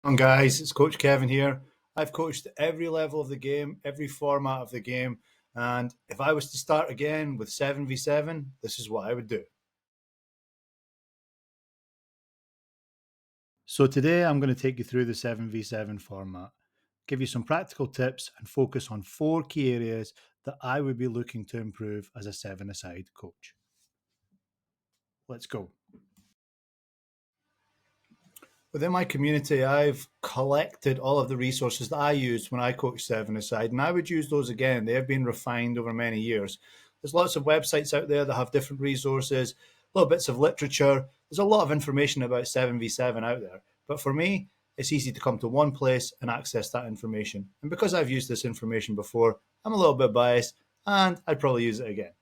On guys, it's Coach Kevin here. I've coached every level of the game, every format of the game, and if I was to start again with 7v7, this is what I would do. So today I'm going to take you through the 7v7 format, give you some practical tips and focus on four key areas that I would be looking to improve as a seven-a-side coach. Let's go. Within my community, I've collected all of the resources that I used when I coached seven-a-side, and I would use those again. They have been refined over many years. There's lots of websites out there that have different resources, little bits of literature. There's a lot of information about 7v7 out there. But for me, it's easy to come to one place and access that information. And because I've used this information before, I'm a little bit biased and I'd probably use it again.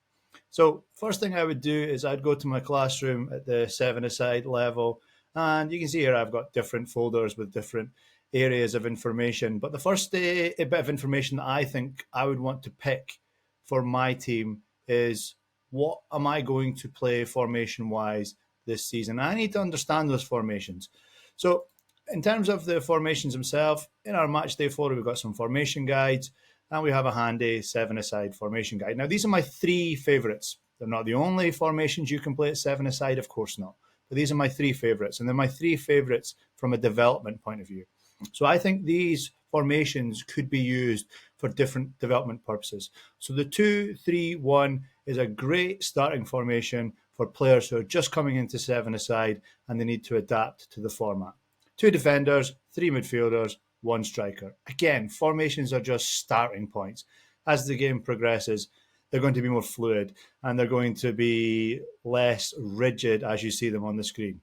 So first thing I would do is I'd go to my classroom at the seven-a-side level, and you can see here I've got different folders with different areas of information. But the first a bit of information that I think I would want to pick for my team is what am I going to play formation-wise this season? I need to understand those formations. So in terms of the formations themselves, in our match day folder, we've got some formation guides and we have a handy seven-a-side formation guide. Now, these are my three favorites. They're not the only formations you can play at seven-a-side, of course not. But these are my three favorites, and they're my three favorites from a development point of view. So I think these formations could be used for different development purposes. So the 2-3-1 is a great starting formation for players who are just coming into seven-a-side and they need to adapt to the format. Two defenders, three midfielders, one striker. Again, formations are just starting points. As the game progresses, they're going to be more fluid and they're going to be less rigid as you see them on the screen.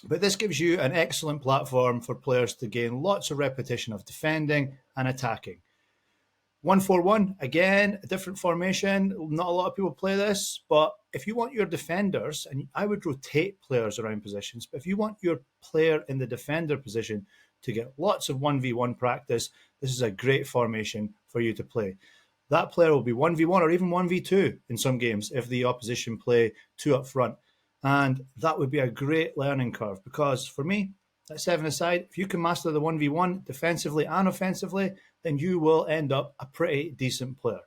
But this gives you an excellent platform for players to gain lots of repetition of defending and attacking. 1-4-1, again, a different formation. Not a lot of people play this, but if you want your defenders, and I would rotate players around positions, but if you want your player in the defender position to get lots of 1v1 practice, this is a great formation for you to play. That player will be 1v1 or even 1v2 in some games if the opposition play two up front. And that would be a great learning curve because for me, at seven-a-side, if you can master the 1v1 defensively and offensively, then you will end up a pretty decent player.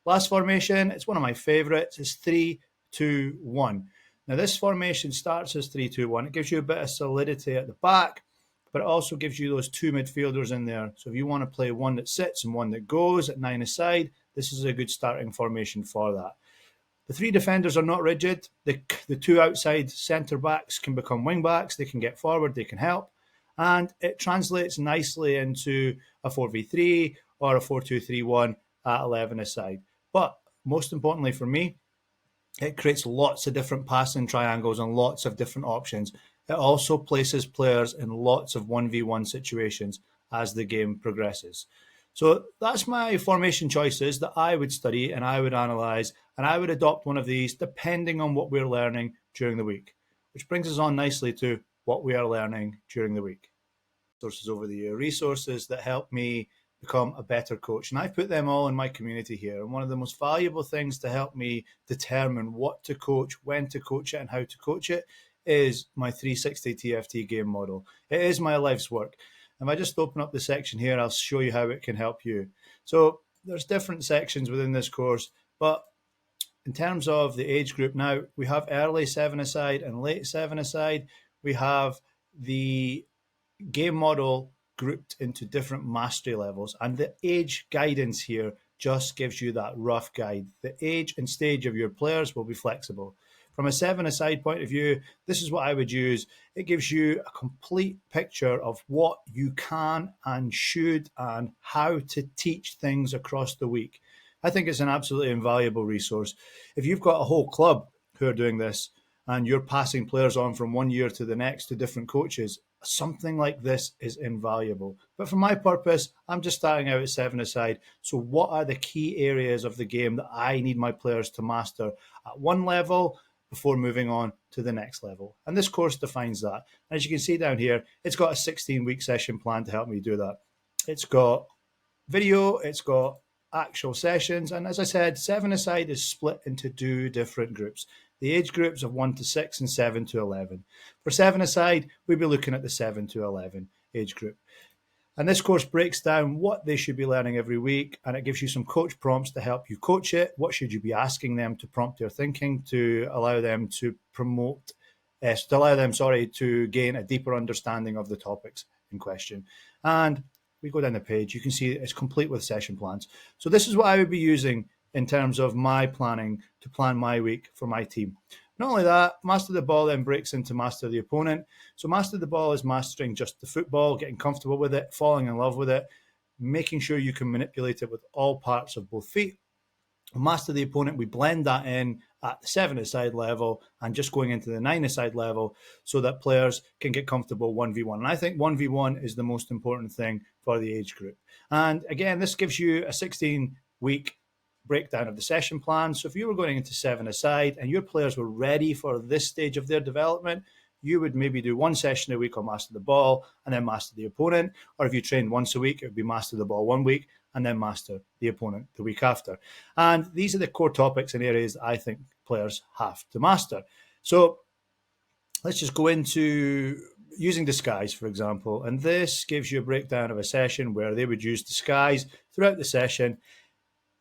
Last formation, it's one of my favorites, is 3-2-1. Now, this formation starts as 3-2-1. It gives you a bit of solidity at the back, but it also gives you those two midfielders in there. So if you want to play one that sits and one that goes at nine-a-side, this is a good starting formation for that. The three defenders are not rigid. The two outside centre-backs can become wing-backs. They can get forward. They can help. And it translates nicely into a 4v3 or a 4-2-3-1 at 11-a-side. But most importantly for me, it creates lots of different passing triangles and lots of different options. It also places players in lots of 1v1 situations as the game progresses. So that's my formation choices that I would study and I would analyze, and I would adopt one of these depending on what we're learning during the week, which brings us on nicely to what we are learning during the week. Resources over the year, resources that help me become a better coach. And I've put them all in my community here. And one of the most valuable things to help me determine what to coach, when to coach it, and how to coach it is my 360 TFT game model. It is my life's work. If I just open up the section here, I'll show you how it can help you. So there's different sections within this course, but in terms of the age group now, we have early seven-a-side and late seven-a-side. We have the game model grouped into different mastery levels, and the age guidance here just gives you that rough guide. The age and stage of your players will be flexible. From a seven-a-side point of view, this is what I would use. It gives you a complete picture of what you can and should and how to teach things across the week. I think it's an absolutely invaluable resource. If you've got a whole club who are doing this and you're passing players on from one year to the next to different coaches, something like this is invaluable. But for my purpose, I'm just starting out at seven-a-side. So what are the key areas of the game that I need my players to master at one level before moving on to the next level? And this course defines that. And as you can see down here, it's got a 16-week session plan to help me do that. It's got video, it's got actual sessions. And as I said, seven-a-side is split into two different groups. The age groups of 1 to 6 and 7 to 11. For seven-a-side, we'll be looking at the 7 to 11. age group. And this course breaks down what they should be learning every week, and it gives you some coach prompts to help you coach it. What should you be asking them to prompt their thinking to allow them to to gain a deeper understanding of the topics in question. And we go down the page, you can see it's complete with session plans. So this is what I would be using in terms of my planning to plan my week for my team. Not only that, Master the Ball then breaks into Master the Opponent. So Master the Ball is mastering just the football, getting comfortable with it, falling in love with it, making sure you can manipulate it with all parts of both feet. Master the Opponent, we blend that in at the 7-a-side level and just going into the 9-a-side level so that players can get comfortable 1v1. And I think 1v1 is the most important thing for the age group. And again, this gives you a 16-week breakdown of the session plan. So if you were going into 7-a-side and your players were ready for this stage of their development, you would maybe do one session a week on Master the Ball and then Master the Opponent. Or if you trained once a week, it would be Master the Ball one week and then Master the Opponent the week after. And these are the core topics and areas I think players have to master. So let's just go into using disguise, for example. And this gives you a breakdown of a session where they would use disguise throughout the session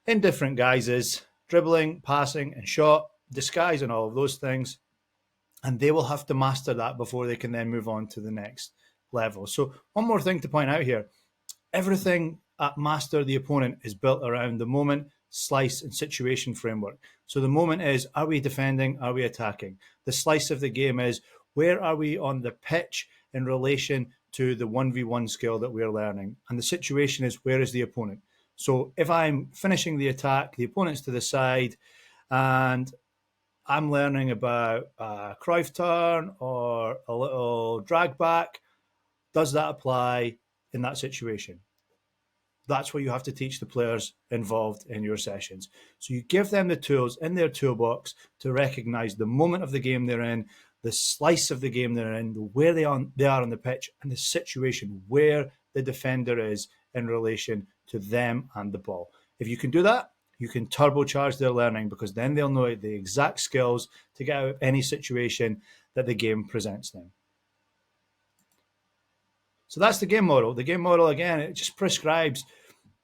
in different guises, dribbling, passing, and shot, disguise, and all of those things. And they will have to master that before they can then move on to the next level. So one more thing to point out here. Everything at Master the Opponent is built around the moment, slice, and situation framework. So the moment is, are we defending? Are we attacking? The slice of the game is, where are we on the pitch in relation to the 1v1 skill that we're learning? And the situation is, where is the opponent? So if I'm finishing the attack, the opponent's to the side, and I'm learning about a Cruyff turn or a little drag back, does that apply in that situation? That's what you have to teach the players involved in your sessions. So you give them the tools in their toolbox to recognize the moment of the game they're in, the slice of the game they're in, where they are on the pitch, and the situation where the defender is in relation to them and the ball. If you can do that, you can turbocharge their learning, because then they'll know the exact skills to get out of any situation that the game presents them. So that's the game model. The game model, again, it just prescribes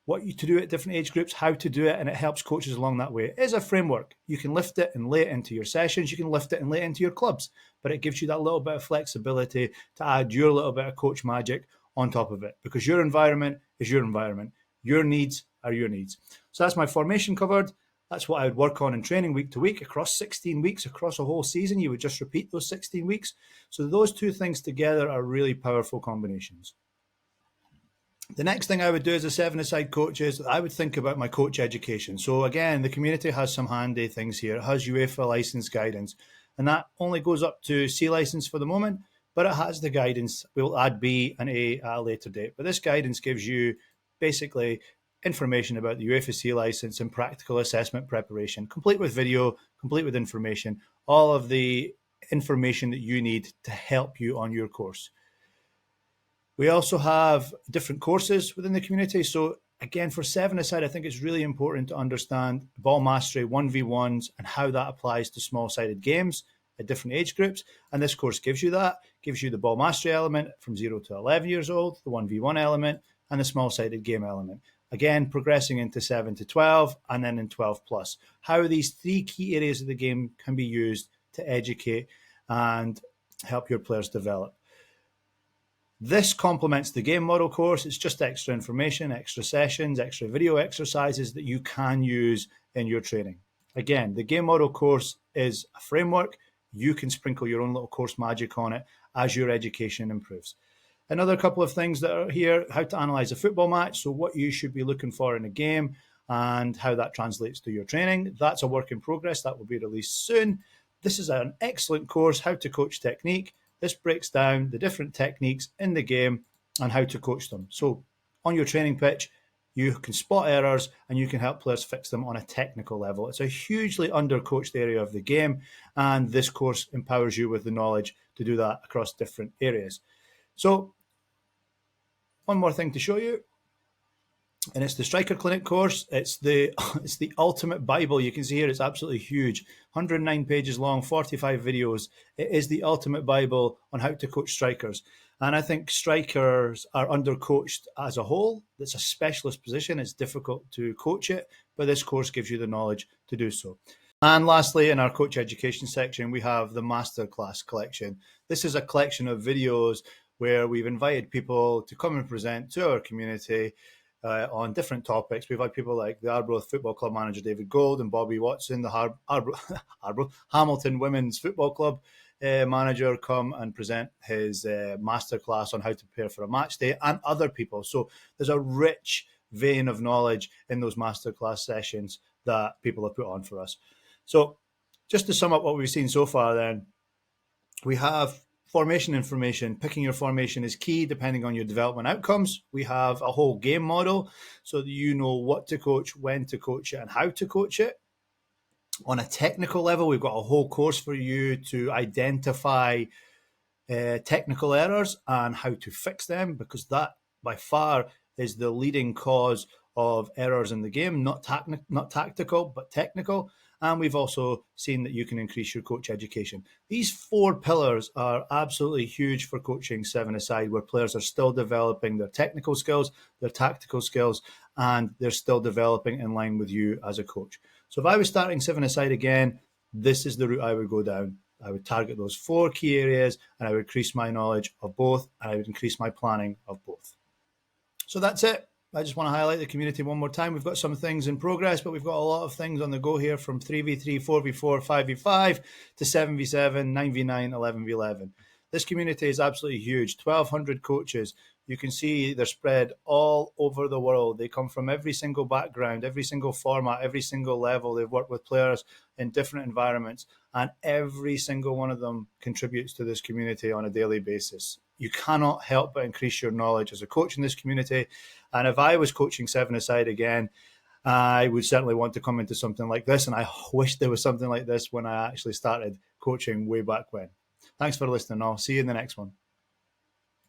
what you to do at different age groups, how to do it, and it helps coaches along that way. It is a framework. You can lift it and lay it into your sessions. You can lift it and lay it into your clubs, but it gives you that little bit of flexibility to add your little bit of coach magic on top of it, because your environment is your environment. Your needs are your needs. So that's my formation covered. That's what I would work on in training week to week across 16 weeks, across a whole season. You would just repeat those 16 weeks. So those two things together are really powerful combinations. The next thing I would do as a 7-a-side coach is I would think about my coach education. So again, the community has some handy things here. It has UEFA license guidance, and that only goes up to C license for the moment, but it has the guidance. We'll add B and A at a later date. But this guidance gives you basically information about the UEFA C license and practical assessment preparation, complete with video, complete with information, all of the information that you need to help you on your course. We also have different courses within the community. So again, for 7-a-side, I think it's really important to understand ball mastery, 1v1s, and how that applies to small-sided games at different age groups. And this course gives you that, gives you the ball mastery element from 0 to 11 years old, the 1v1 element, and the small-sided game element. Again, progressing into 7 to 12, and then in 12 plus. How these three key areas of the game can be used to educate and help your players develop. This complements the game model course. It's just extra information, extra sessions, extra video exercises that you can use in your training. Again, the game model course is a framework. You can sprinkle your own little course magic on it as your education improves. Another couple of things that are here: how to analyze a football match, so what you should be looking for in a game and how that translates to your training. That's a work in progress. That will be released soon. This is an excellent course, how to coach technique. This breaks down the different techniques in the game and how to coach them. So on your training pitch, you can spot errors and you can help players fix them on a technical level. It's a hugely undercoached area of the game, and this course empowers you with the knowledge to do that across different areas. So one more thing to show you and it's the Striker Clinic course. It's the it's the ultimate Bible. You can see here it's absolutely huge, 109 pages long, 45 videos. It is the ultimate Bible on how to coach strikers. And I think strikers are undercoached as a whole. It's a specialist position. It's difficult to coach it, but this course gives you the knowledge to do so. And lastly, in our coach education section, we have the masterclass collection. This is a collection of videos where we've invited people to come and present to our community on different topics. We've had people like the Arbroath Football Club manager David Gold and Bobby Watson, the Hamilton Women's Football Club manager, come and present his masterclass on how to prepare for a match day, and other people. So there's a rich vein of knowledge in those masterclass sessions that people have put on for us. So just to sum up what we've seen so far then, we have formation information. Picking your formation is key depending on your development outcomes. We have a whole game model so that you know what to coach, when to coach it, and how to coach it. On a technical level, we've got a whole course for you to identify technical errors and how to fix them, because that by far is the leading cause of errors in the game, not tactical, but technical. And we've also seen that you can increase your coach education. These 4 pillars are absolutely huge for coaching 7-a-side, where players are still developing their technical skills, their tactical skills, and they're still developing in line with you as a coach. So if I was starting 7-a-side again, this is the route I would go down. I would target those 4 key areas, and I would increase my knowledge of both, and I would increase my planning of both. So that's it. I just want to highlight the community one more time. We've got some things in progress, but we've got a lot of things on the go here, from 3v3, 4v4, 5v5 to 7v7, 9v9, 11v11. This community is absolutely huge. 1,200 coaches. You can see they're spread all over the world. They come from every single background, every single format, every single level. They've worked with players in different environments, and every single one of them contributes to this community on a daily basis. You cannot help but increase your knowledge as a coach in this community. And if I was coaching 7-a-side again, I would certainly want to come into something like this. And I wish there was something like this when I actually started coaching way back when. Thanks for listening. I'll see you in the next one.